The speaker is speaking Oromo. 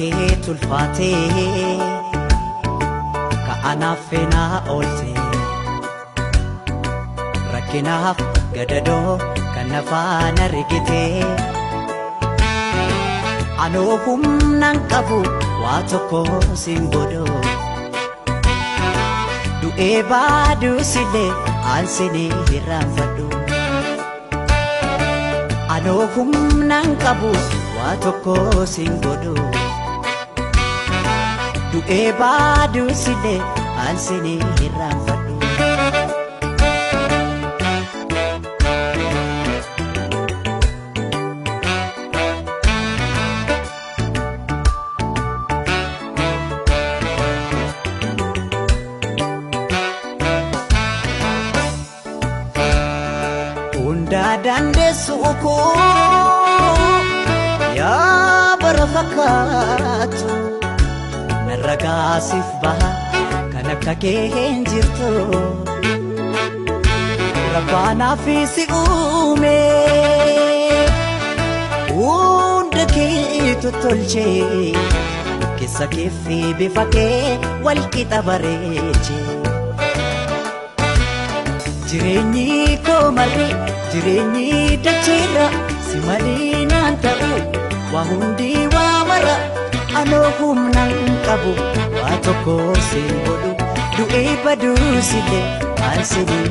kee tulfaatee ka'anaaf feenaa oolte rakkinaaf gadadoo kan nafaan argitee anoo humnaan qabu waa tokko sin godhoo du'ee baaduusillee aansinii hirraanfadhu anoo humnaan qabu waa tokko sin godhoo du'ee baaduusillee aansinii hirraanfadhu dandeessuuko yaa bara fakkaatu narra gaasiif baha kan akka kee hin jirtu rabbaanaaf si uume hunda kee tottolchee keessa keefi bifa kee wal qixa bareeche jireenyi koo marri jireenyi dacheera si malee naan ta'u waa hundi waa mara anoo humnaan qabu waa tokko sin godhu du'ee baduusillee aansinii